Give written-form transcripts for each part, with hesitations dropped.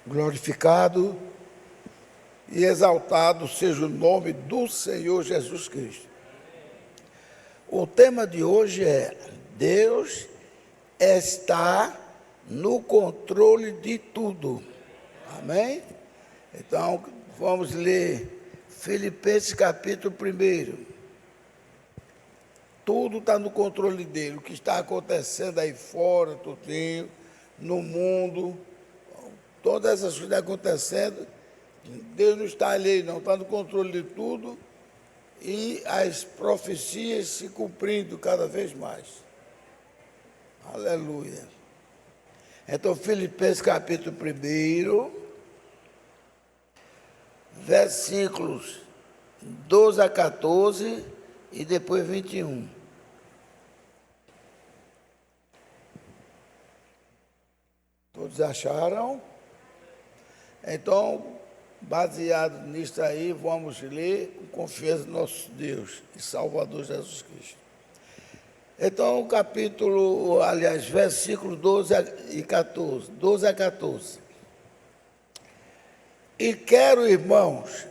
Glorificado e exaltado seja o nome do Senhor Jesus Cristo. O tema de hoje é: Deus está no controle de tudo. Amém? Então, vamos ler Filipenses capítulo 1. Tudo está no controle dele. O que está acontecendo aí fora, tudinho, no mundo, todas essas coisas acontecendo, Deus não está ali, não, está no controle de tudo e as profecias se cumprindo cada vez mais. Aleluia. Então, Filipenses capítulo 1, versículos 12 a 14 e depois 21. Todos acharam? Então, baseado nisso aí, vamos ler com confiança no nosso Deus e Salvador Jesus Cristo. Então, versículos 12 e 14, 12 a 14. E quero, irmãos,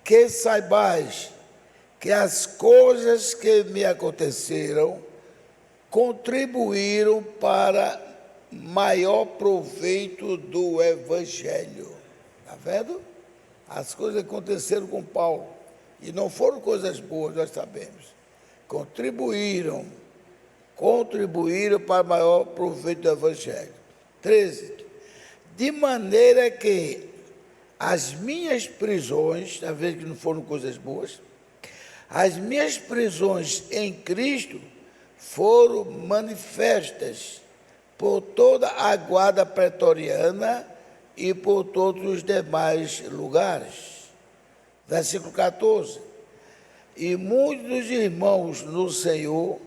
que saibais que as coisas que me aconteceram contribuíram para maior proveito do Evangelho. Está vendo? As coisas aconteceram com Paulo e não foram coisas boas, nós sabemos. Contribuíram para maior proveito do Evangelho. 13. De maneira que as minhas prisões, está vendo que não foram coisas boas, as minhas prisões em Cristo foram manifestas por toda a guarda pretoriana e por todos os demais lugares. Versículo 14. E muitos dos irmãos no Senhor,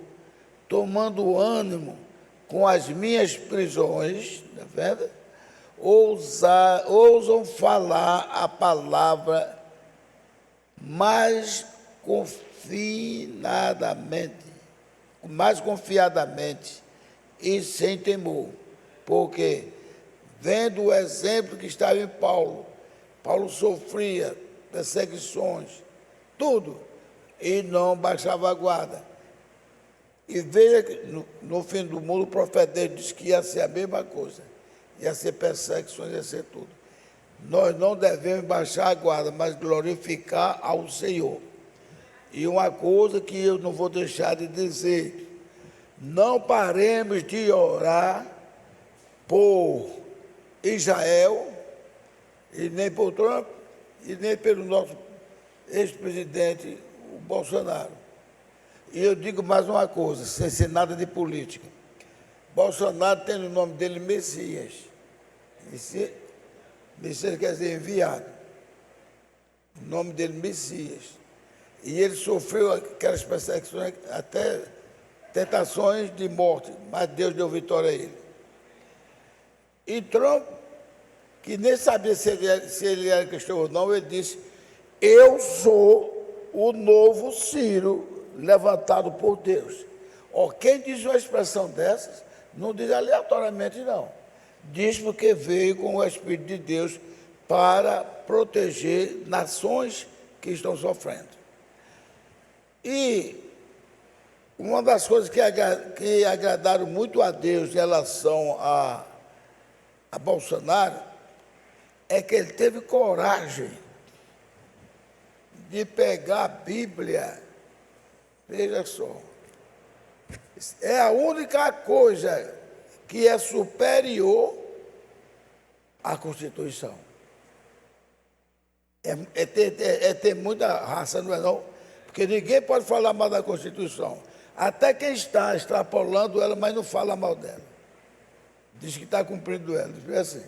tomando ânimo com as minhas prisões, tá vendo? Ousam falar a palavra mais confiadamente e sem temor, porque vendo o exemplo que estava em Paulo sofria perseguições, tudo, e não baixava a guarda. E veja que no fim do mundo o profeta disse que ia ser a mesma coisa, ia ser perseguições, ia ser tudo. Nós não devemos baixar a guarda, mas glorificar ao Senhor. E uma coisa que eu não vou deixar de dizer: não paremos de orar por Israel, e nem por Trump, e nem pelo nosso ex-presidente, o Bolsonaro. E eu digo mais uma coisa, sem ser nada de política. Bolsonaro tem no nome dele Messias. Messias quer dizer enviado. O nome dele Messias. E ele sofreu aquelas perseguições, até tentações de morte, mas Deus deu vitória a ele. E Trump, que nem sabia se ele era cristão ou não, ele disse: eu sou o novo Ciro levantado por Deus. Quem diz uma expressão dessas, não diz aleatoriamente, não. Diz porque veio com o Espírito de Deus para proteger nações que estão sofrendo. E uma das coisas que agradaram muito a Deus em relação a Bolsonaro é que ele teve coragem de pegar a Bíblia. Veja só, é a única coisa que é superior à Constituição. É ter muita raça, não é não? Porque ninguém pode falar mal da Constituição. Até quem está extrapolando ela, mas não fala mal dela. Diz que está cumprindo ela. Diz assim,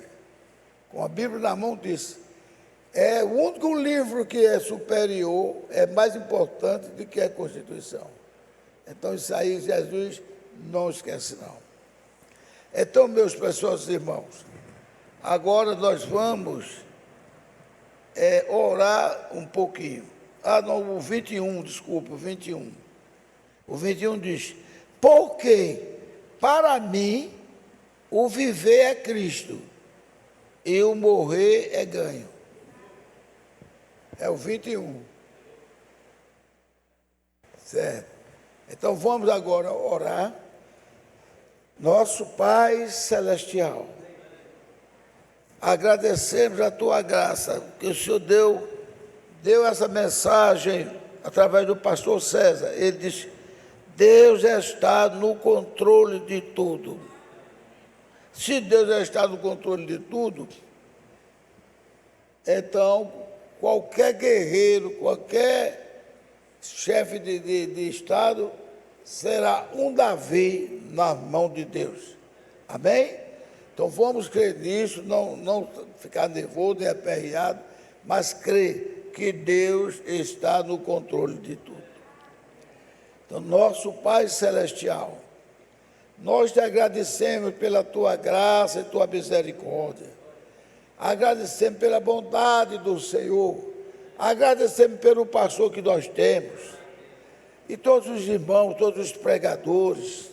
com a Bíblia na mão, diz: é o único livro que é superior, é mais importante do que a Constituição. Então, isso aí Jesus não esquece, não. Então, meus preciosos irmãos, agora nós vamos orar um pouquinho. O 21, desculpa, o 21. O 21 diz: porque para mim o viver é Cristo e o morrer é ganho. É o 21. Certo? Então vamos agora orar. Nosso Pai Celestial, agradecemos a Tua graça, que o Senhor deu essa mensagem através do pastor César. Ele disse: Deus já está no controle de tudo. Se Deus já está no controle de tudo, então qualquer guerreiro, qualquer chefe de Estado será um Davi na mão de Deus. Amém? Então vamos crer nisso, não ficar nervoso nem aperreado, mas crer que Deus está no controle de tudo. Então, nosso Pai Celestial, nós te agradecemos pela Tua graça e Tua misericórdia. Agradecemos pela bondade do Senhor. Agradecemos pelo pastor que nós temos. E todos os irmãos, todos os pregadores.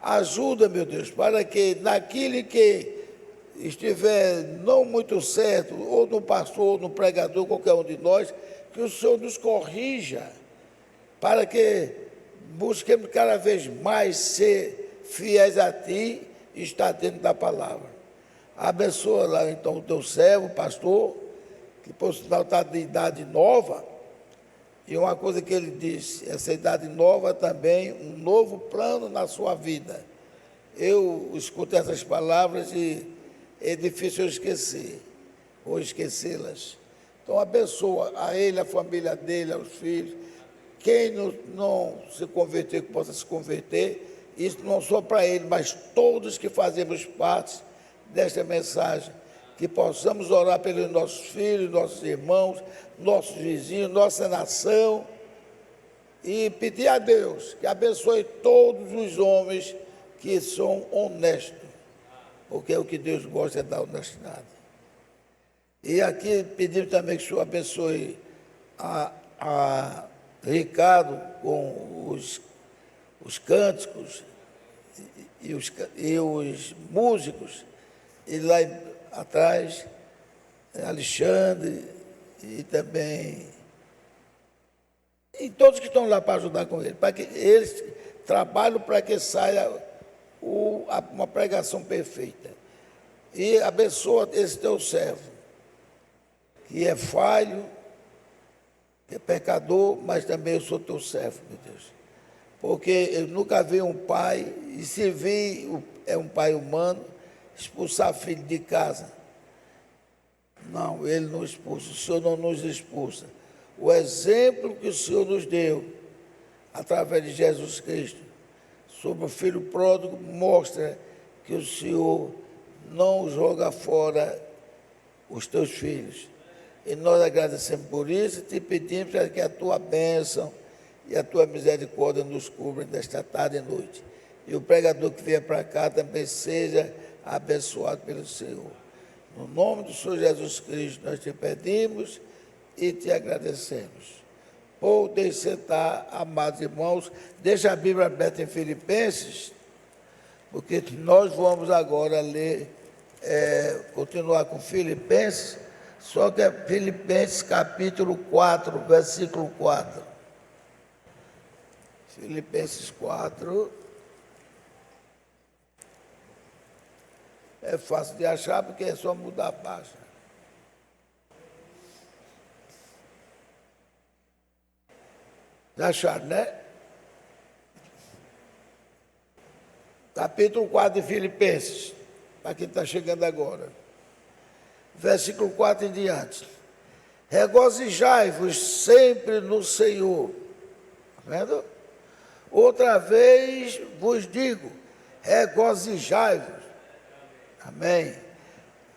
Ajuda, meu Deus, para que naquilo que estiver não muito certo, ou no pastor, ou no pregador, qualquer um de nós, que o Senhor nos corrija, para que busquemos cada vez mais ser fiéis a Ti e estar dentro da palavra. Abençoa lá então o Teu servo, pastor, que por sinal está de idade nova. E uma coisa que ele disse, essa idade nova também, um novo plano na sua vida. Eu escuto essas palavras e é difícil eu esquecer, ou esquecê-las. Então abençoa a ele, a família dele, aos filhos. Quem não se converter, que possa se converter, isso não só para ele, mas todos que fazemos parte desta mensagem, que possamos orar pelos nossos filhos, nossos irmãos, nossos vizinhos, nossa nação, e pedir a Deus que abençoe todos os homens que são honestos, porque o que Deus gosta é da honestidade. E aqui pedimos também que o Senhor abençoe a Ricardo com os cânticos e os músicos, e lá atrás, Alexandre e também e todos que estão lá para ajudar com ele, para que eles trabalhem para que saia uma pregação perfeita. E abençoa esse teu servo, que é falho, que é pecador, mas também eu sou teu servo, meu Deus. Porque eu nunca vi um pai, e se vi é um pai humano, expulsar filho de casa. Não, ele não expulsa, o Senhor não nos expulsa. O exemplo que o Senhor nos deu, através de Jesus Cristo, sobre o filho pródigo, mostra que o Senhor não joga fora os teus filhos. E nós agradecemos por isso e te pedimos para que a tua bênção e a tua misericórdia nos cubra nesta tarde e noite. E o pregador que vier para cá também seja abençoado pelo Senhor. No nome do Senhor Jesus Cristo, nós te pedimos e te agradecemos. Podem sentar, amados irmãos. Deixa a Bíblia aberta em Filipenses, porque nós vamos agora ler, continuar com Filipenses, só que é Filipenses capítulo 4, versículo 4. Filipenses 4. É fácil de achar, porque é só mudar a página. Já acharam, né? Capítulo 4 de Filipenses, para quem está chegando agora. Versículo 4 em diante. Regozijai-vos sempre no Senhor. Está vendo? Outra vez vos digo, regozijai-vos. Amém.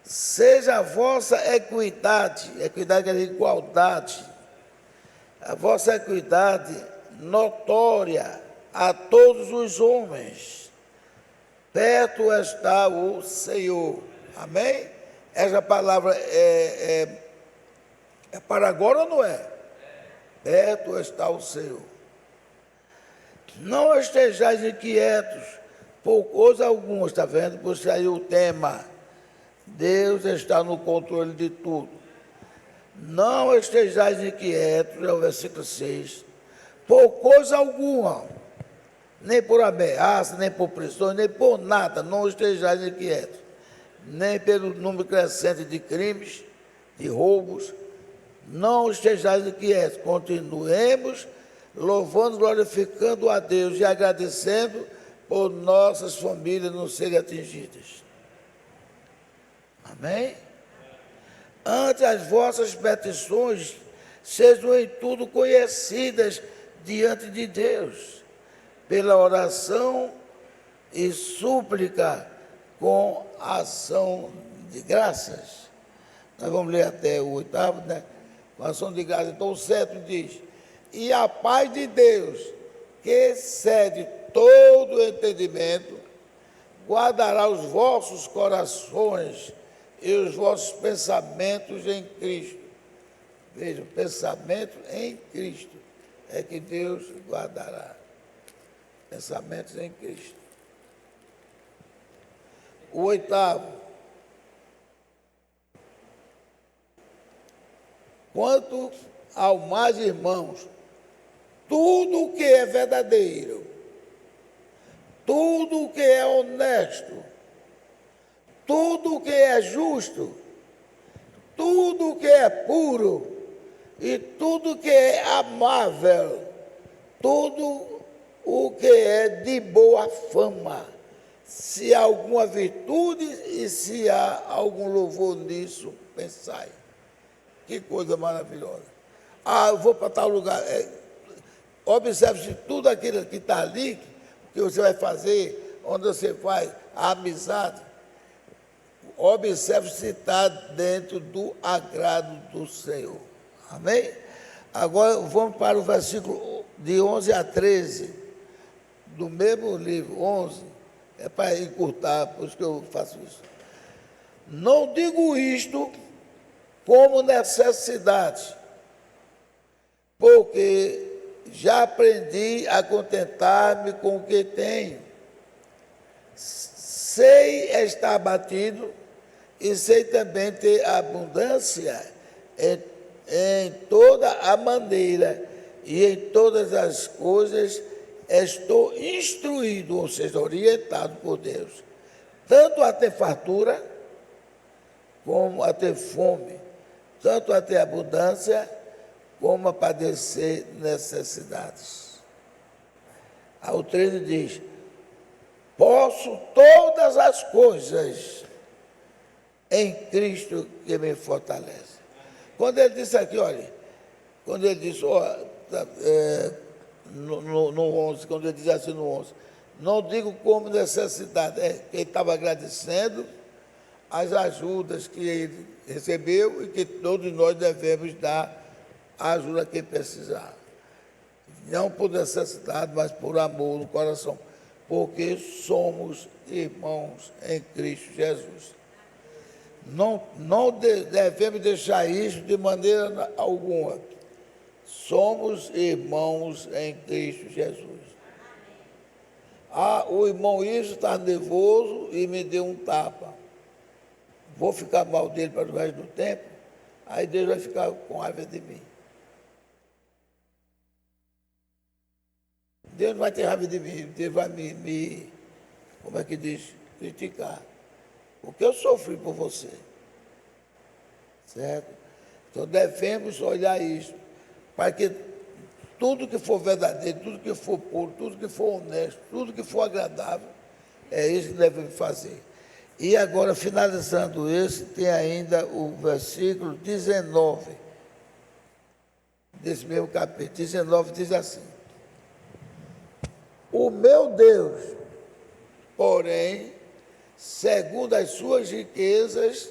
Seja a vossa equidade quer dizer igualdade, a vossa equidade notória a todos os homens. Perto está o Senhor. Amém? Essa palavra é para agora ou não é? Perto está o Senhor. Não estejais inquietos por coisa alguma, está vendo? Por isso aí o tema Deus está no controle de tudo. Não estejais inquietos, é o versículo 6, por coisa alguma, nem por ameaça, nem por prisões, nem por nada, não estejais inquietos, nem pelo número crescente de crimes, de roubos, não estejais inquietos, continuemos louvando, glorificando a Deus e agradecendo por nossas famílias não serem atingidas. Amém? Ante as vossas petições, sejam em tudo conhecidas diante de Deus, pela oração e súplica com ação de graças. Nós vamos ler até o 8º, né? Com ação de graças. Então o 7 diz, e a paz de Deus, que excede todo entendimento, guardará os vossos corações e os vossos pensamentos em Cristo. Veja, o pensamento em Cristo é que Deus guardará. Pensamentos em Cristo. O 8º. Quanto ao mais, irmãos, tudo o que é verdadeiro, tudo o que é honesto, tudo o que é justo, tudo o que é puro e tudo o que é amável, tudo o que é de boa fama, se há alguma virtude e se há algum louvor nisso, pensai. Que coisa maravilhosa. Ah, eu vou para tal lugar. Observe-se tudo aquilo que está ali, que você vai fazer, onde você vai, a amizade. Observe se está dentro do agrado do Senhor. Amém? Agora vamos para o versículo de 11 a 13, do mesmo livro, 11. É para encurtar, por isso que eu faço isso. Não digo isto como necessidade, porque já aprendi a contentar-me com o que tenho. Sei estar abatido e sei também ter abundância em toda a maneira e em todas as coisas estou instruído, ou seja, orientado por Deus, tanto a ter fartura como a ter fome, tanto a ter abundância como a padecer necessidades. Aí o 13 diz, posso todas as coisas em Cristo que me fortalece. Quando ele disse aqui, olha, quando ele disse, no 11, quando ele diz assim no 11, não digo como necessidade, que ele estava agradecendo as ajudas que ele recebeu e que todos nós devemos dar a ajuda a quem precisar. Não por necessidade, mas por amor no coração, porque somos irmãos em Cristo Jesus. Não devemos deixar isso de maneira alguma. Somos irmãos em Cristo Jesus. Ah, o irmão isso está nervoso e me deu um tapa. Vou ficar mal dele para o resto do tempo, aí Deus vai ficar com raiva de mim. Deus não vai ter raiva de mim, Deus vai me como é que diz, criticar. Porque eu sofri por você. Certo? Então devemos olhar isso, para que tudo que for verdadeiro, tudo que for puro, tudo que for honesto, tudo que for agradável, é isso que devemos fazer. E agora, finalizando esse, tem ainda o versículo 19, desse mesmo capítulo. 19 diz assim, o meu Deus, porém, segundo as suas riquezas,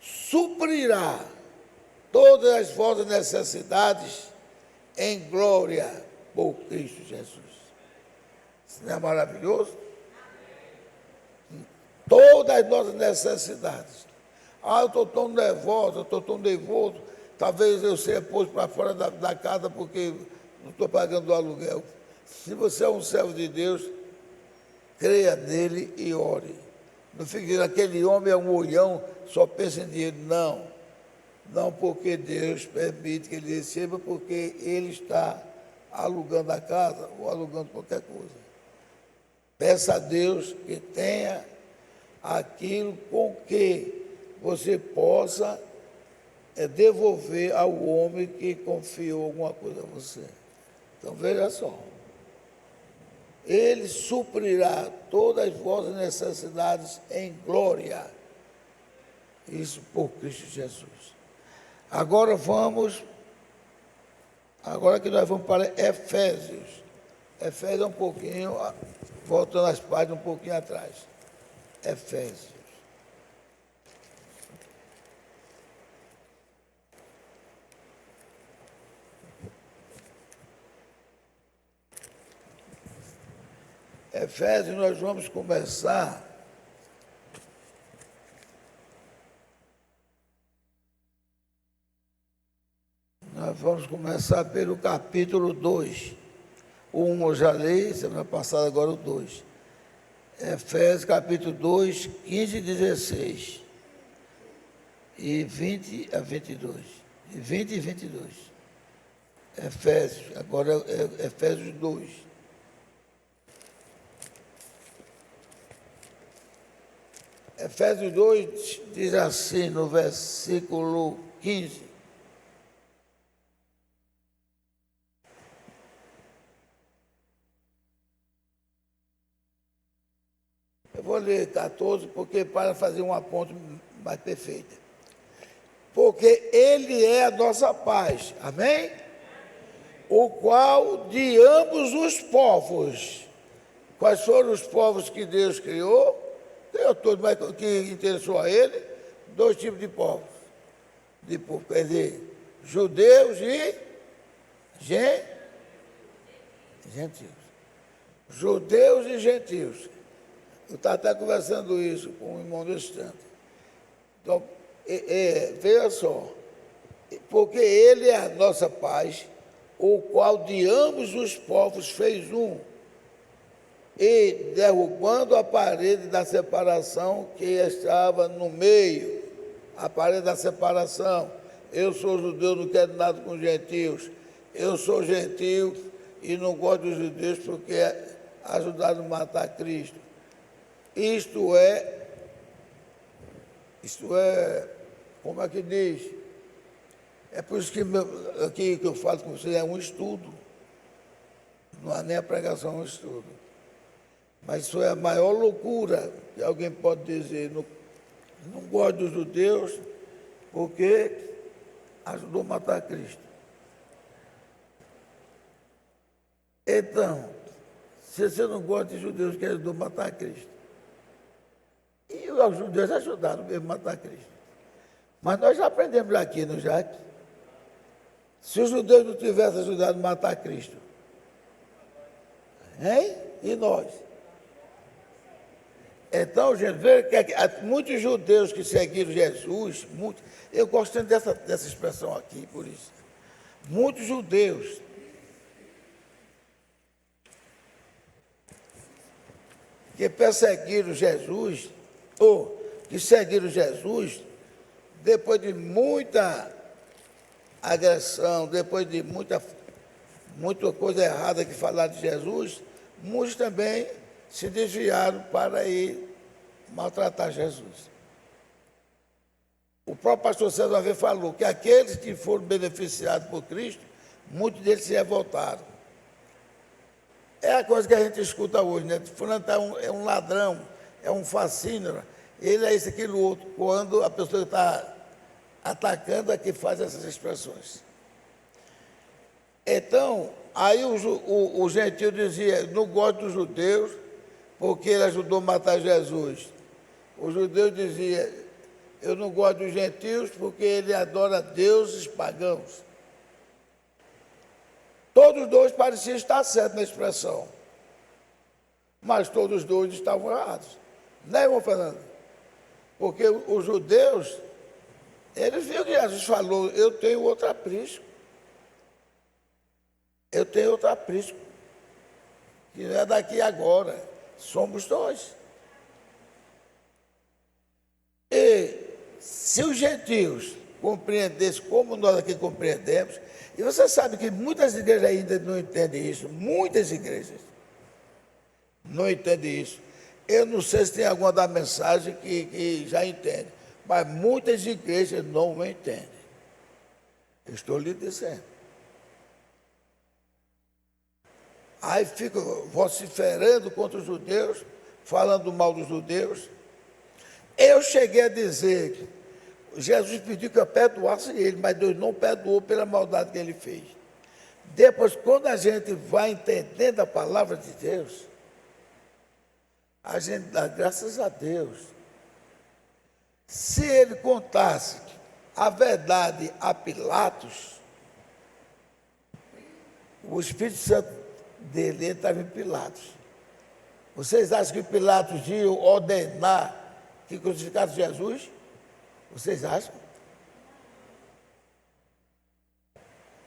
suprirá todas as vossas necessidades em glória por Cristo Jesus. Isso não é maravilhoso? Todas as nossas necessidades. Ah, eu estou tão nervoso, eu estou tão nervoso, talvez eu seja posto para fora da casa porque não estou pagando o aluguel. Se você é um servo de Deus, creia nele e ore. Não fique dizendo, aquele homem é um olhão, só pensa em dinheiro. Não. Não porque Deus permite que ele receba, porque ele está alugando a casa ou alugando qualquer coisa. Peça a Deus que tenha aquilo com que você possa devolver ao homem que confiou alguma coisa a você. Então veja só. Ele suprirá todas as vossas necessidades em glória. Isso por Cristo Jesus. Agora que nós vamos para Efésios. Efésios é um pouquinho, voltando às páginas um pouquinho atrás. Efésios. Efésios, nós vamos começar pelo capítulo 2. O 1 eu já li, semana passada, agora o 2. Efésios, capítulo 2, 15 e 16. E 20 a 22. E 20 e 22. Efésios, agora é Efésios 2. Efésios 2 diz assim, no versículo 15. Eu vou ler 14, porque para fazer uma ponte mais perfeita. Porque Ele é a nossa paz, amém? O qual de ambos os povos, quais foram os povos que Deus criou? Criou todos, mas que interessou a Ele, 2 tipos de povos. Quer dizer, judeus e gentios. Judeus e gentios. Eu estava até conversando isso com o irmão do instante. Então, veja só, porque Ele é a nossa paz, o qual de ambos os povos fez um, e derrubando a parede da separação que estava no meio, a parede da separação. Eu sou judeu, não quero nada com gentios. Eu sou gentio e não gosto dos judeus porque ajudaram a matar Cristo. Isto é, como é que diz? É por isso que aqui que eu falo com vocês é um estudo. Não é nem a pregação, é um estudo. Mas isso é a maior loucura que alguém pode dizer. Não gosto dos judeus porque ajudou a matar Cristo. Então, se você não gosta de judeus que ajudou a matar Cristo, e os judeus ajudaram mesmo a matar Cristo. Mas nós já aprendemos aqui no Jaque. Se os judeus não tivessem ajudado a matar Cristo, hein? E nós? Então, gente, veja que muitos judeus que seguiram Jesus, eu gosto tanto dessa expressão aqui, por isso. Muitos judeus que perseguiram Jesus, ou que seguiram Jesus, depois de muita agressão, depois de muita coisa errada que falaram de Jesus, muitos também se desviaram para ir maltratar Jesus. O próprio pastor César uma vez falou que aqueles que foram beneficiados por Cristo, muitos deles se revoltaram. É a coisa que a gente escuta hoje, né? Fulano é um ladrão, é um fascínio, ele é isso, aquilo, outro. Quando a pessoa está atacando é que faz essas expressões. Então, aí o gentio dizia, não gosto dos judeus, porque ele ajudou a matar Jesus. O judeu dizia, eu não gosto dos gentios, porque ele adora deuses pagãos. Todos os dois pareciam estar certos na expressão, mas todos os dois estavam errados. Né, irmão Fernando? Porque os judeus, eles viram que Jesus falou, eu tenho outro aprisco. Eu tenho outro aprisco, que não é daqui agora, somos dois. E se os gentios compreendessem como nós aqui compreendemos, e você sabe que muitas igrejas ainda não entendem isso, muitas igrejas não entendem isso. Eu não sei se tem alguma da mensagem que já entende, mas muitas igrejas não entendem. Eu estou lhe dizendo. Aí fica vociferando contra os judeus, falando mal dos judeus. Eu cheguei a dizer que Jesus pediu que eu perdoasse ele, mas Deus não perdoou pela maldade que ele fez. Depois, quando a gente vai entendendo a palavra de Deus, a gente dá graças a Deus. Se ele contasse a verdade a Pilatos, o Espírito Santo dele estava em Pilatos. Vocês acham que Pilatos ia ordenar que crucificasse Jesus? Vocês acham?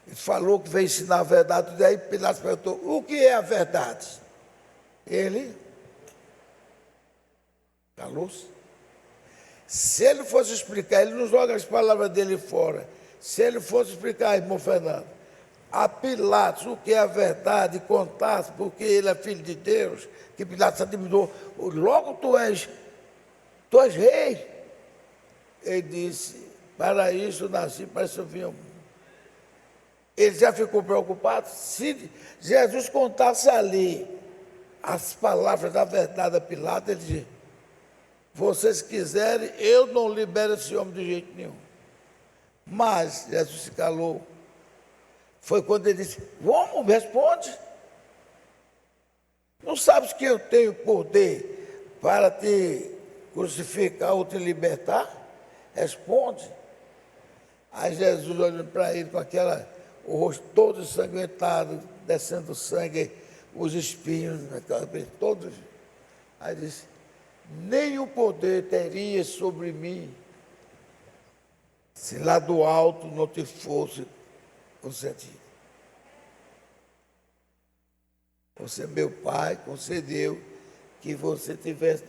Ele falou que veio ensinar a verdade, e daí Pilatos perguntou, o que é a verdade? Ele calou-se. Se ele fosse explicar, ele não joga as palavras dele fora. Se ele fosse explicar, irmão Fernando, a Pilatos o que é a verdade, contasse, porque ele é filho de Deus, que Pilatos admirou, logo tu és rei. Ele disse, para isso nasci, para isso eu vim ao mundo. Ele já ficou preocupado. Se Jesus contasse ali as palavras da verdade a Pilatos, ele dizia, vocês quiserem, eu não libero esse homem de jeito nenhum. Mas Jesus se calou. Foi quando ele disse, como? Responde. Não sabes que eu tenho poder para te crucificar ou te libertar? Responde. Aí Jesus olhando para ele com o rosto todo ensanguentado, descendo sangue, os espinhos, todos. Aí disse, nenhum poder teria sobre mim se lá do alto não te fosse concedido. Você, meu Pai, concedeu que você tivesse.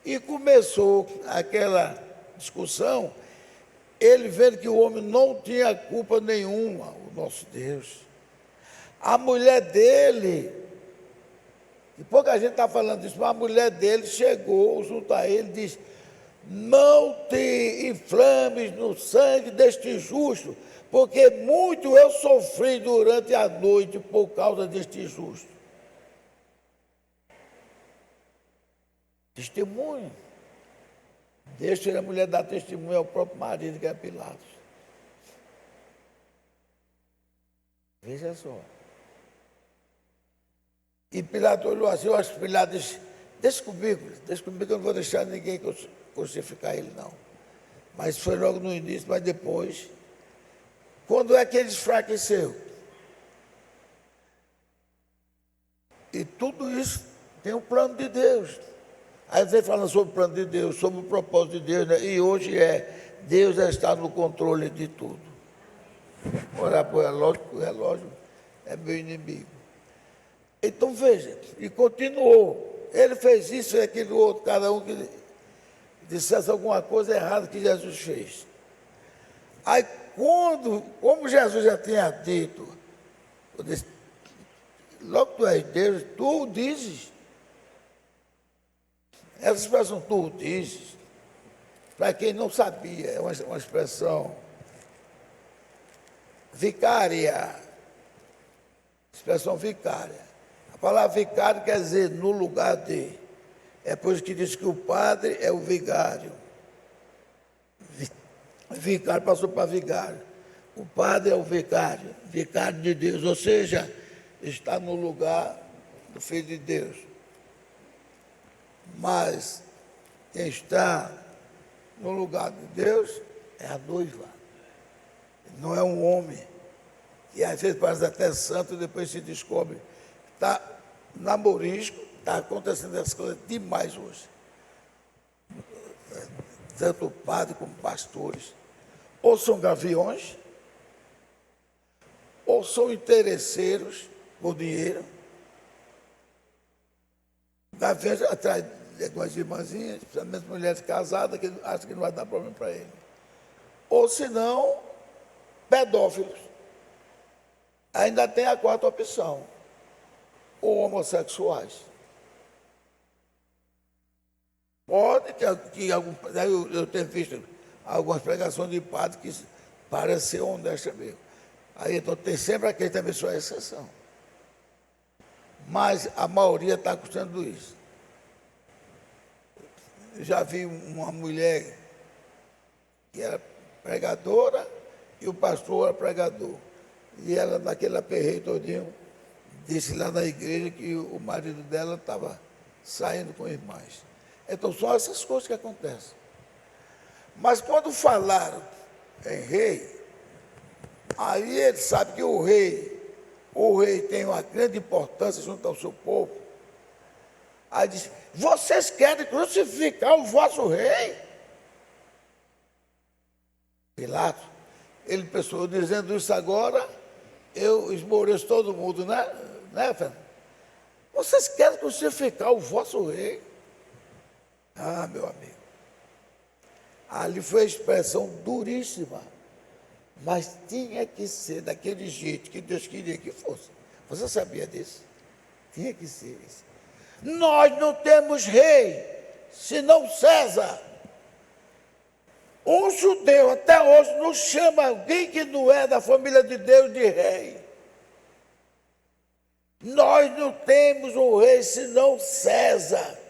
E começou aquela discussão, ele vendo que o homem não tinha culpa nenhuma, o nosso Deus. A mulher dele, e pouca gente está falando disso, mas a mulher dele chegou junto a ele e disse, não te inflames no sangue deste justo, porque muito eu sofri durante a noite por causa deste justo. Testemunho. Deixa a mulher dar testemunho ao próprio marido, que é Pilatos. Veja só. E Pilatos olhou assim, eu acho que Pilatos disse, deixa comigo, eu não vou deixar ninguém crucificar ele, não. Mas foi logo no início, mas depois. Quando é que ele enfraqueceu? E tudo isso tem um plano de Deus. Aí você fala sobre o plano de Deus, sobre o propósito de Deus, né? E hoje Deus está no controle de tudo. Olhar para o relógio é meu inimigo. Então veja, e continuou. Ele fez isso e aquilo outro, cada um que dissesse alguma coisa errada que Jesus fez. Aí como Jesus já tinha dito, eu disse, logo tu és Deus, tu o dizes. Essa expressão tu o dizes, para quem não sabia, é uma expressão vicária. Expressão vicária. A palavra vicário quer dizer no lugar de. É por isso que diz que o padre é o vigário. Vicário passou para vigário. O padre é o vicário de Deus, ou seja, está no lugar do Filho de Deus. Mas quem está no lugar de Deus é a noiva. Não é um homem. E às vezes parece até santo e depois se descobre. Está namorisco, está acontecendo essas coisas demais hoje. Tanto padre como pastores. Ou são gaviões, ou são interesseiros por dinheiro. Gaviões atrás com as irmãzinhas, principalmente mulheres casadas, que acham que não vai dar problema para ele. Ou se não, pedófilos. Ainda tem a quarta opção, ou homossexuais. Pode que eu tenho visto algumas pregações de padre que parecem ser honestas mesmo. Aí então tem sempre aquele também sua exceção. Mas a maioria está acostumando isso. Eu já vi uma mulher que era pregadora e o pastor era pregador. E ela, naquele aperreio todinho, disse lá na igreja que o marido dela estava saindo com irmãs. Então, são essas coisas que acontecem. Mas quando falaram em rei, aí ele sabe que o rei tem uma grande importância junto ao seu povo. Aí disse, vocês querem crucificar o vosso rei? Pilatos, ele pensou, dizendo isso agora, eu esmoreço todo mundo, né, Fernando? Vocês querem crucificar o vosso rei? Ah, meu amigo, ali foi a expressão duríssima, mas tinha que ser daquele jeito que Deus queria que fosse. Você sabia disso? Tinha que ser isso. Nós não temos rei, senão César. Um judeu até hoje não chama alguém que não é da família de Deus de rei. Nós não temos um rei, senão César.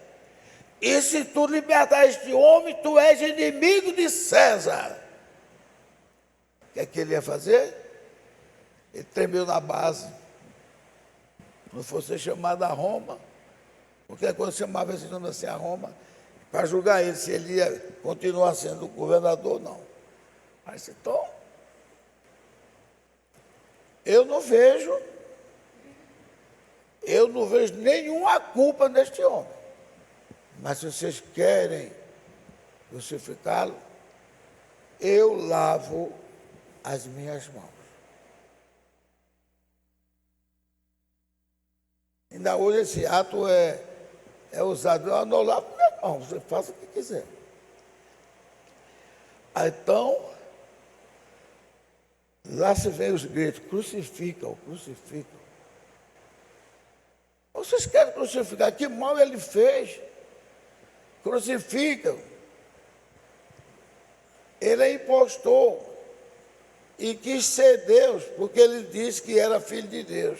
E se tu libertar este homem, tu és inimigo de César. O que é que ele ia fazer? Ele tremeu na base. Não fosse chamado a Roma, porque quando chamava esse nome assim a Roma, para julgar ele, se ele ia continuar sendo governador, não. Mas então, eu não vejo nenhuma culpa neste homem. Mas se vocês querem crucificá-lo, eu lavo as minhas mãos. Ainda hoje esse ato é usado. Eu não lavo minhas mãos, você faça o que quiser. Então, lá se vem os gritos, crucificam, crucificam. Vocês querem crucificar? Que mal ele fez? Crucificam. Ele é impostor e quis ser Deus, porque ele disse que era filho de Deus.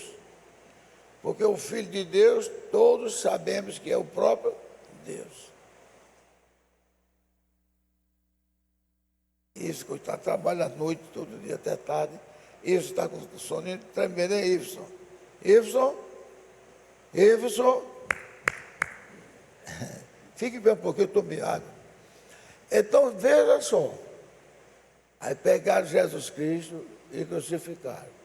Porque o filho de Deus, todos sabemos que é o próprio Deus. Isso que está trabalhando à noite, todo dia até tarde. Isso está com soninho tremendo, hein, Iveson? Iveson. Fique bem um pouquinho, eu tomei água. Então, veja só. Aí pegaram Jesus Cristo e crucificaram.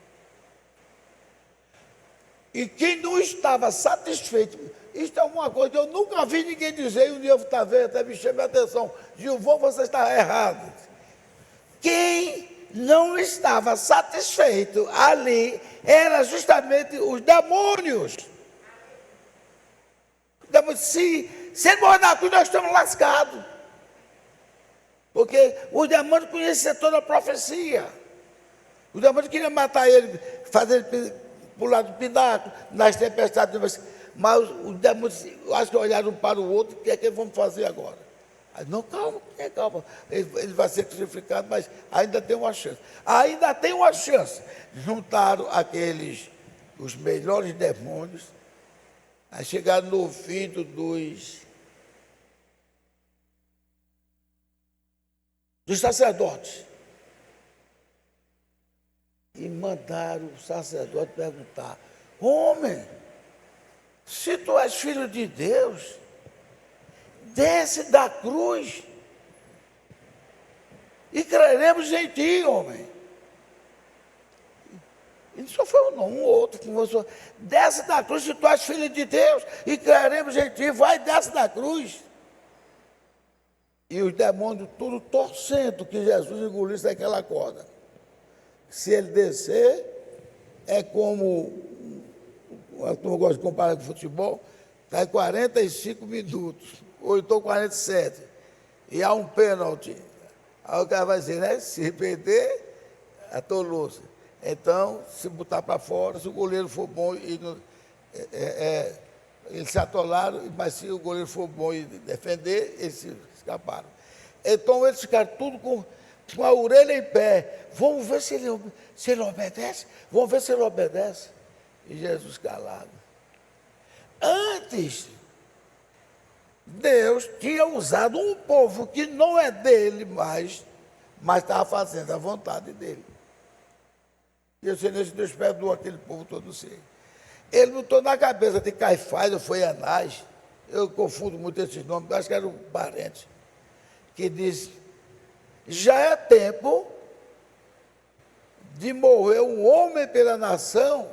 E quem não estava satisfeito, isso é uma coisa que eu nunca vi ninguém dizer, e um dia eu estava vendo, até me chamei a atenção, Gilvão, você está errado. Quem não estava satisfeito ali era justamente os demônios. Se ele morrer na cruz, nós estamos lascados. Porque os demônios conheciam toda a profecia. Os demônios queriam matar ele, fazer ele pular do pináculo, nas tempestades. Mas os demônios, acho que olharam um para o outro, o que é que vamos fazer agora? Aí, não, calma, calma. Ele vai ser crucificado, mas ainda tem uma chance. Ainda tem uma chance. Juntaram os melhores demônios, aí chegaram no ouvido dos sacerdotes. E mandaram o sacerdote perguntar, homem, se tu és filho de Deus, desce da cruz e creremos em ti, homem. E só foi um outro que mostrou, desce da cruz se tu és filho de Deus e creremos em ti, vai, desce da cruz. E os demônios tudo torcendo que Jesus engolisse aquela corda. Se ele descer, é como, a turma gosta de comparar com futebol, está em 45 minutos. ou então 47, e há um pênalti, aí o cara vai dizer, né? Se perder, atolou-se. Então, se botar para fora, se o goleiro for bom e eles se atolaram, mas se o goleiro for bom e defender, eles se escaparam. Então eles ficaram tudo com a orelha em pé. Vamos ver se ele obedece. Vamos ver se ele obedece. E Jesus calado. Antes, Deus tinha usado um povo que não é dele mais, mas estava fazendo a vontade dele. E eu sei nem se Deus perdoou aquele povo todo ser. Ele botou na cabeça de Caifás ou foi Anás, eu confundo muito esses nomes, acho que eram parentes, que disse, já é tempo de morrer um homem pela nação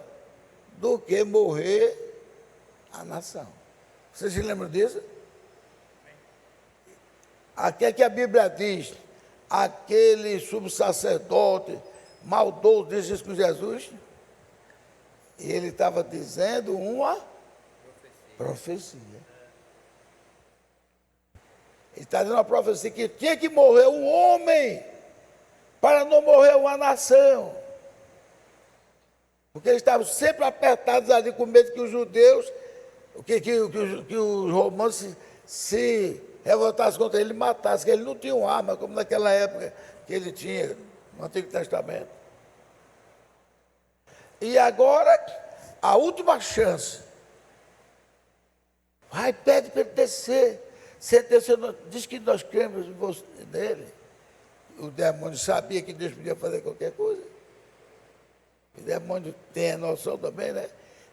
do que morrer a nação. Vocês se lembram disso? Aqui é que a Bíblia diz, aquele subsacerdote maldoso disse isso com Jesus, e ele estava dizendo uma profecia. Ele está dizendo uma profecia que tinha que morrer um homem para não morrer uma nação. Porque eles estavam sempre apertados ali com medo que os judeus, que os romanos se revoltassem contra ele e matassem, que ele não tinha arma, como naquela época que ele tinha no Antigo Testamento. E agora, a última chance. Vai, pede para ele descer. Se descer, diz que nós cremos nele. O demônio sabia que Deus podia fazer qualquer coisa. O demônio tem a noção também, né?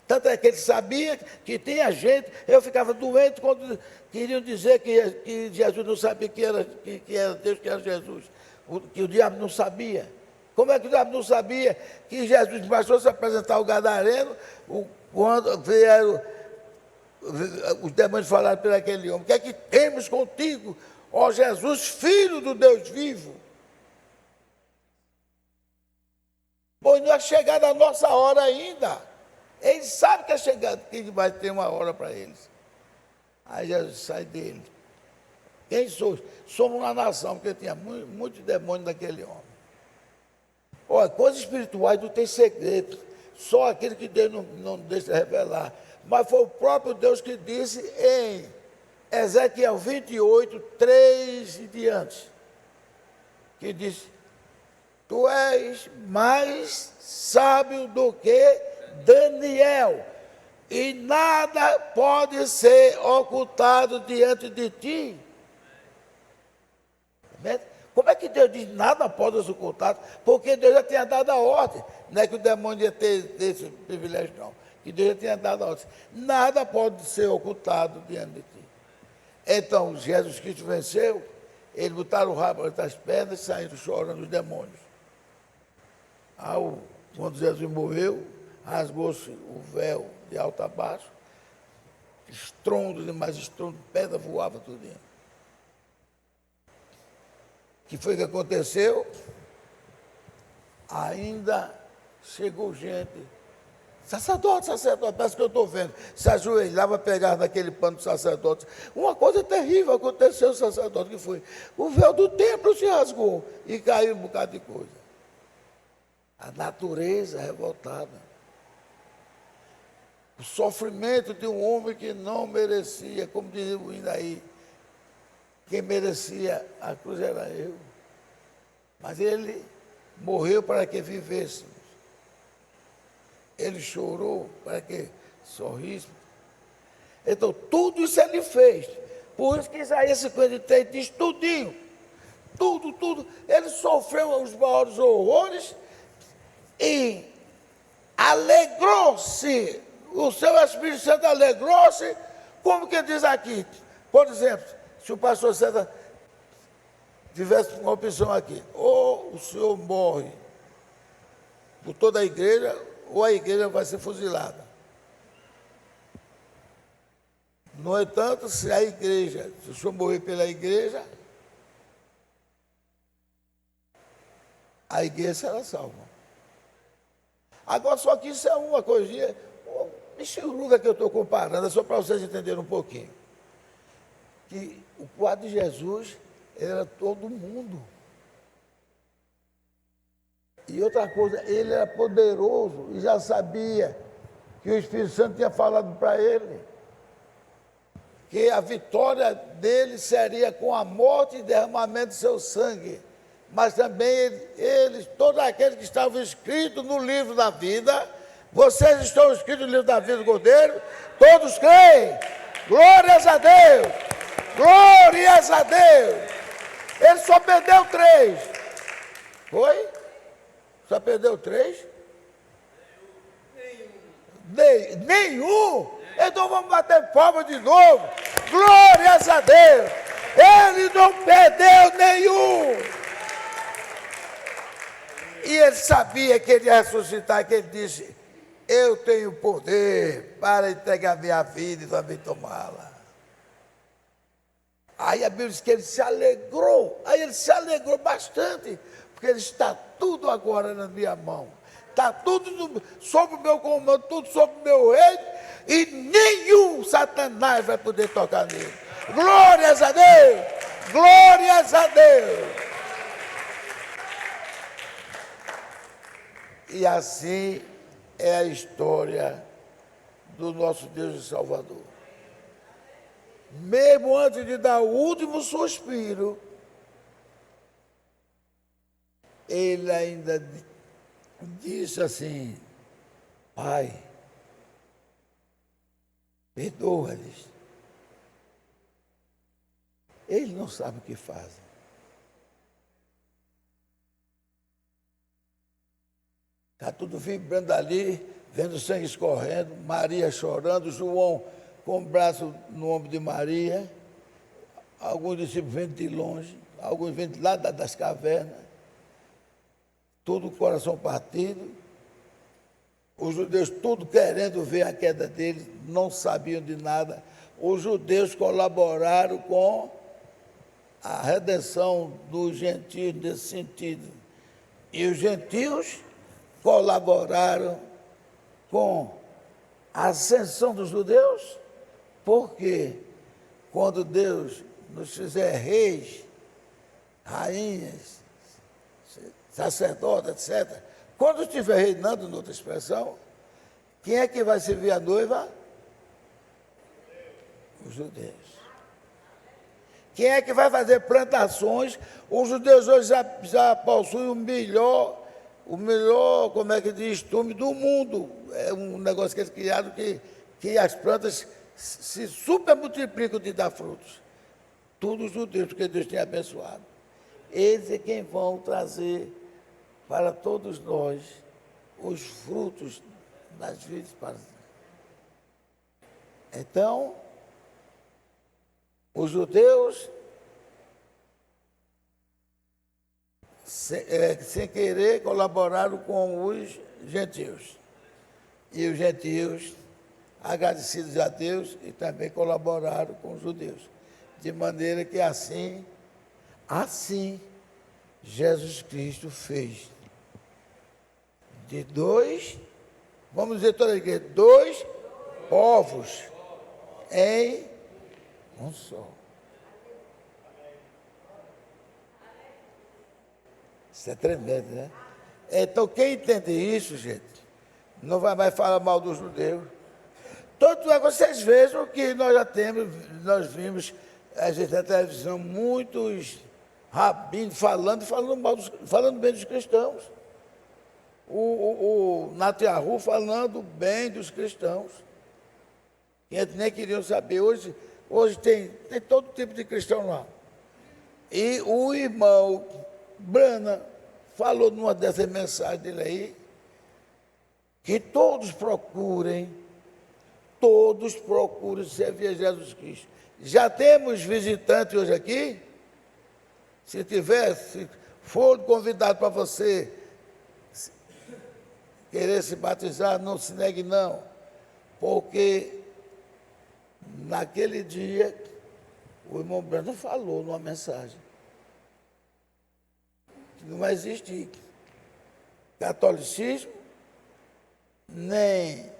Tanto é que ele sabia que tinha gente. Eu ficava doente quando queriam dizer que Jesus não sabia que era Deus, que era Jesus. Que o diabo não sabia. Como é que o diabo não sabia que Jesus bastou se apresentar ao Gadareno, quando vieram, os demônios falaram para aquele homem, o que é que temos contigo, ó Jesus, Filho do Deus vivo? Pois não é chegada a nossa hora ainda. Eles sabem que é chegada, que vai ter uma hora para eles. Aí Jesus sai dele. Quem sois? Somos uma nação, porque tinha muito demônio naquele homem. Olha, coisas espirituais não tem segredo, só aquele que Deus não deixa revelar. Mas foi o próprio Deus que disse em Ezequiel 28, 3 e diante, que disse, tu és mais sábio do que Daniel, e nada pode ser ocultado diante de ti. Como é que Deus diz nada pode ser ocultado? Porque Deus já tinha dado a ordem. Não é que o demônio ia ter esse privilégio, não. Que Deus já tinha dado a ordem. Nada pode ser ocultado diante de ti. Então, Jesus Cristo venceu, eles botaram o rabo entre as pernas e saíram chorando os demônios. Quando Jesus morreu, rasgou-se o véu de alto a baixo, estrondo demais, estrondo, pedra voava tudo dentro. O que foi que aconteceu? Ainda chegou gente, sacerdote, parece que eu estou vendo, se ajoelhava, pegava naquele pano do sacerdote. Uma coisa terrível aconteceu, o sacerdote, que foi, o véu do templo se rasgou e caiu um bocado de coisa. A natureza revoltada. O sofrimento de um homem que não merecia, como dizia o hino aí, quem merecia a cruz era eu. Mas ele morreu para que vivêssemos. Ele chorou para que sorríssemos. Então, tudo isso ele fez. Por isso que Isaías 53 diz tudinho. Tudo. Ele sofreu os maiores horrores e alegrou-se. O seu Espírito Santo alegrou-se, como que diz aqui. Por exemplo, se o pastor César tivesse uma opção aqui, ou o senhor morre por toda a igreja, ou a igreja vai ser fuzilada. No entanto, se o senhor morrer pela igreja, a igreja será salva. Agora, só que isso é uma coisinha, michuruca que eu estou comparando, é só para vocês entenderem um pouquinho. que o quadro de Jesus era todo mundo. E outra coisa, ele era poderoso e já sabia que o Espírito Santo tinha falado para ele que a vitória dele seria com a morte e derramamento de seu sangue. Mas também eles, todos aqueles que estavam escritos no livro da vida, vocês estão escritos no livro da vida do Cordeiro, todos creem. Glórias a Deus! Glórias a Deus! Ele só perdeu 3. Foi? Só perdeu 3? Nenhum? Então vamos bater palma de novo. Glórias a Deus! Ele não perdeu nenhum. E ele sabia que ele ia ressuscitar, que ele disse: eu tenho poder para entregar minha vida e também tomá-la. Aí a Bíblia diz que ele se alegrou. Aí ele se alegrou bastante, porque ele está tudo agora na minha mão. Está tudo sob o meu comando, tudo sob o meu reino, e nenhum Satanás vai poder tocar nele. Glórias a Deus! Glórias a Deus! E assim é a história do nosso Deus e Salvador. Mesmo antes de dar o último suspiro, ele ainda disse assim: Pai, perdoa-lhes. Eles não sabem o que fazem. Está tudo vibrando ali, vendo o sangue escorrendo, Maria chorando, João com o braço no ombro de Maria, alguns discípulos vendo de longe, alguns vendo lá das cavernas, tudo com o coração partido, os judeus tudo querendo ver a queda deles, não sabiam de nada. Os judeus colaboraram com a redenção dos gentios nesse sentido. E os gentios colaboraram com a ascensão dos judeus, porque quando Deus nos fizer reis, rainhas, sacerdotes, etc., quando estiver reinando, noutra expressão, quem é que vai servir a noiva? Os judeus. Quem é que vai fazer plantações? Os judeus hoje já possuem o melhor, como é que diz, estume do mundo. É um negócio que eles criaram que as plantas se supermultiplicam de dar frutos. Tudo os judeus, porque Deus tem abençoado. Eles é quem vão trazer para todos nós os frutos das vidas. Então, os judeus, sem querer, colaboraram com os gentios. E os gentios, agradecidos a Deus, e também colaboraram com os judeus. De maneira que assim, Jesus Cristo fez de 2, vamos dizer toda a igreja, 2 povos em um só. Isso é tremendo, né? Então, quem entende isso, gente, não vai mais falar mal dos judeus. Tanto é que vocês vejam que nós vimos, a gente na televisão, muitos rabinos falando bem dos cristãos. O Netanyahu falando bem dos cristãos. Que eles nem queriam saber. Hoje tem todo tipo de cristão lá. E o irmão Brana falou numa dessas mensagens dele aí, que todos procurem servir a Jesus Cristo. Já temos visitantes hoje aqui? Se for convidado para você querer se batizar, não se negue não, porque naquele dia o irmão Brandon falou numa mensagem que não vai existir catolicismo, nem,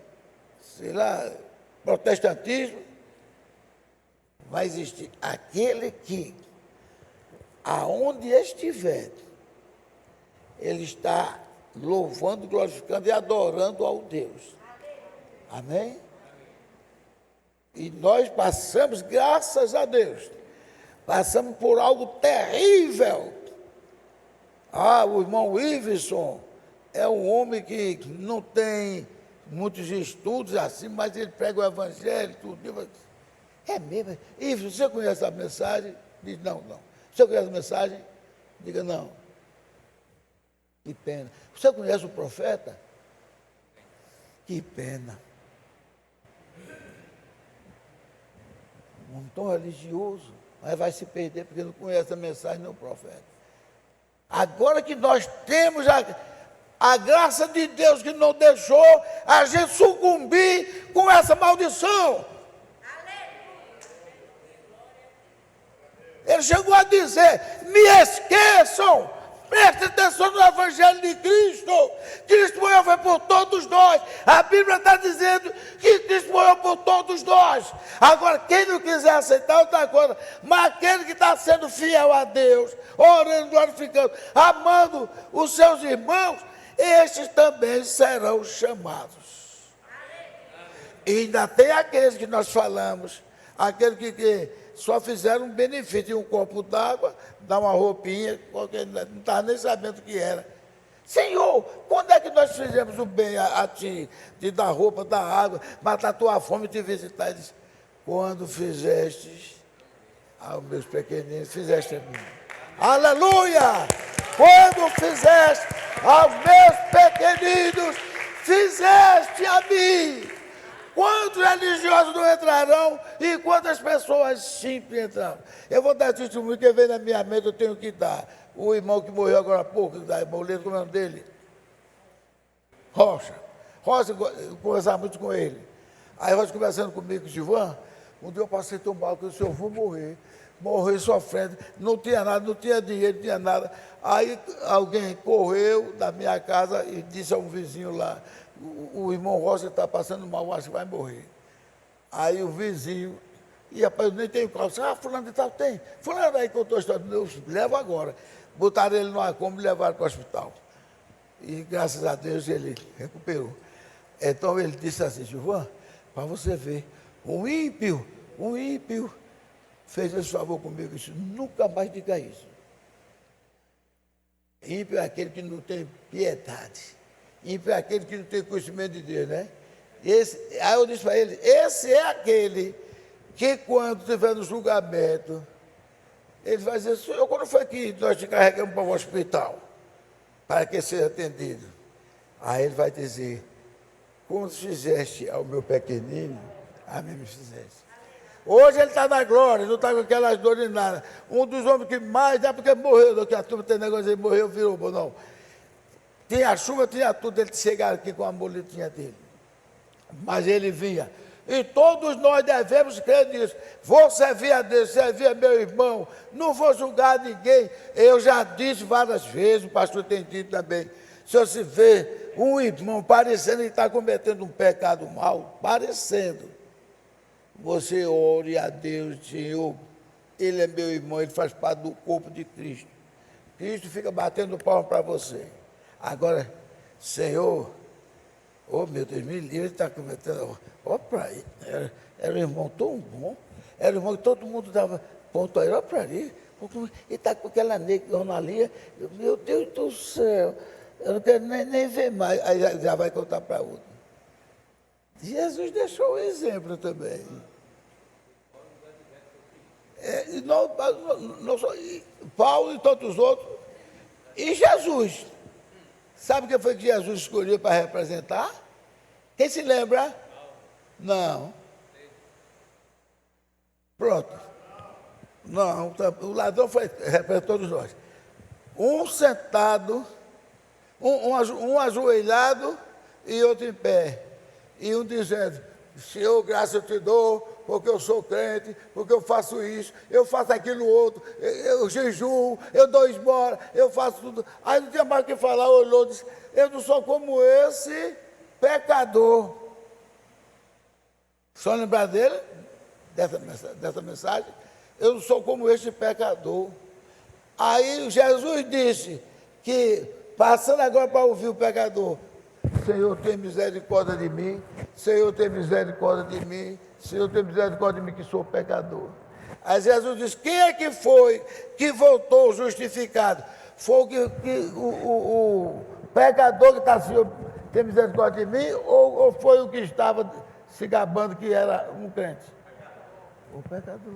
protestantismo, vai existir aquele que, aonde estiver, ele está louvando, glorificando e adorando ao Deus. Amém? E nós passamos, graças a Deus, passamos por algo terrível. O irmão Iveson é um homem que não tem muitos estudos assim, mas ele prega o evangelho, tudo. É mesmo? Iveson, você conhece a mensagem? Diz, não. Você conhece a mensagem? Diga, não. Que pena. Você conhece o profeta? Que pena. Um tom religioso, mas vai se perder porque não conhece a mensagem do profeta. Agora que nós temos a graça de Deus que não deixou a gente sucumbir com essa maldição. Ele chegou a dizer, me esqueçam, prestem atenção no Evangelho de Cristo. Cristo morreu foi por todos nós. A Bíblia está dizendo que Cristo morreu por todos nós. Agora, quem não quiser aceitar outra coisa, mas aquele que está sendo fiel a Deus, orando, glorificando, amando os seus irmãos, estes também serão chamados. E ainda tem aqueles que nós falamos, aqueles que só fizeram um benefício, um copo d'água, dar uma roupinha, porque não estava nem sabendo o que era. Senhor, quando é que nós fizemos o bem a ti, de dar roupa, dar água, matar a tua fome e te visitar? Ele disse, quando fizestes aos meus pequeninos, fizeste a mim. Aleluia! Quando fizeste aos meus pequeninos, fizeste a mim. Quantos religiosos não entrarão e quantas pessoas simples entrarão? Eu vou dar testemunho que veio na minha mente, eu tenho que dar. O irmão que morreu agora há pouco, da Boleto, como é o nome dele? Rocha, eu conversava muito com ele. Aí Rocha conversando comigo, Givan, um dia eu passei tão mal que eu disse, eu vou morrer sofrendo, não tinha nada, não tinha dinheiro, não tinha nada. Aí alguém correu da minha casa e disse a um vizinho lá, o irmão Rocha está passando mal, acho que vai morrer. Aí o vizinho, e rapaz, eu nem tenho carro, fulano de tal tem. Fulano aí contou a história, eu levo agora. Botaram ele numa Kombi e levaram para o hospital. E graças a Deus ele recuperou. Então ele disse assim, Givan, para você ver, um ímpio fez esse favor comigo, disse, nunca mais diga isso. Ímpio é aquele que não tem piedade. Ímpio é aquele que não tem conhecimento de Deus, né? Aí eu disse para ele, esse é aquele que quando estiver no julgamento, ele vai dizer, Senhor, quando foi que nós te carregamos para o hospital? Para que seja atendido. Aí ele vai dizer, quando fizeste ao meu pequenino, a mim me fizeste. Hoje ele está na glória, não está com aquelas dores nada. Um dos homens que mais, não é porque morreu, que a turma tem negócio, ele morreu, virou bom, não. Tinha chuva, tinha tudo, ele chegava aqui com a muletinha dele. Mas ele vinha. E todos nós devemos crer nisso. Vou servir a Deus, servir a meu irmão, não vou julgar ninguém. Eu já disse várias vezes, o pastor tem dito também, se você vê um irmão parecendo que está cometendo um pecado mal, parecendo, você ore a Deus, Senhor, ele é meu irmão, ele faz parte do corpo de Cristo. Cristo fica batendo palma para você. Agora, Senhor, meu Deus, me livre, ele está cometendo. Para aí, era um irmão tão bom, era um irmão que todo mundo dava ponto a ele, para ali, ele está com aquela negra ali, meu Deus do céu, eu não quero nem ver mais, aí já vai contar para outro. Jesus deixou o exemplo também. Paulo e tantos outros, e Jesus. Sabe quem foi que Jesus escolheu para representar? Quem se lembra? Não. Pronto. Não, o ladrão foi representou todos nós. Um sentado, um ajoelhado e outro em pé. E um dizendo, Senhor, graça eu te dou, porque eu sou crente, porque eu faço isso, eu faço aquilo outro, eu jejuo, eu dou esmola, eu faço tudo. Aí não tinha mais o que falar, olhou e disse, eu não sou como esse pecador. Só lembrar dele? dessa mensagem, eu não sou como este pecador. Aí Jesus disse que, passando agora para ouvir o pecador, Senhor, tem misericórdia de mim, Senhor, tem misericórdia de mim, Senhor, tem misericórdia de mim que sou pecador. Aí Jesus disse, quem é que foi que voltou justificado? Foi o pecador que está assim, tem misericórdia de mim, ou foi o que estava se gabando que era um crente? O pecador.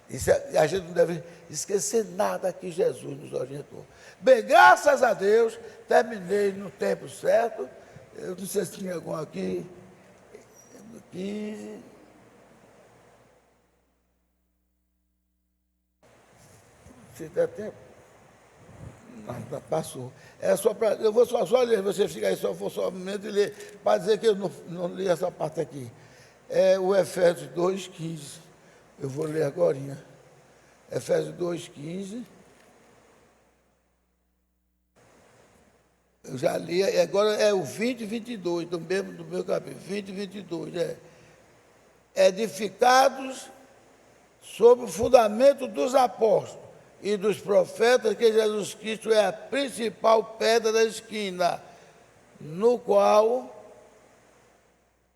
Isso, a gente não deve esquecer nada que Jesus nos orientou. Bem, graças a Deus, terminei no tempo certo. Eu não sei se tinha algum aqui. 15. Se der tempo. Não, passou. É só para. Eu vou só ler, você fica aí, só vou só um momento e ler, para dizer que eu não li essa parte aqui. É o Efésios 2,15. Eu vou ler agora. Efésios 2,15. Eu já li, agora é o 20 e 22, do meu capítulo. 20 e 22. Edificados sobre o fundamento dos apóstolos e dos profetas, que Jesus Cristo é a principal pedra da esquina, no qual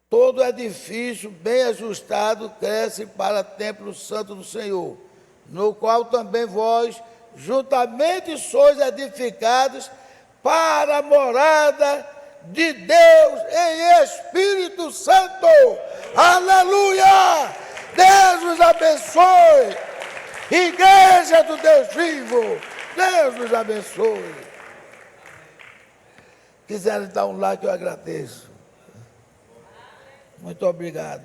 todo edifício bem ajustado cresce para templo santo do Senhor, no qual também vós juntamente sois edificados para a morada de Deus em Espírito Santo. Aleluia! Deus nos abençoe. Igreja do Deus vivo, Deus nos abençoe. Quiserem dar um like, eu agradeço. Muito obrigado.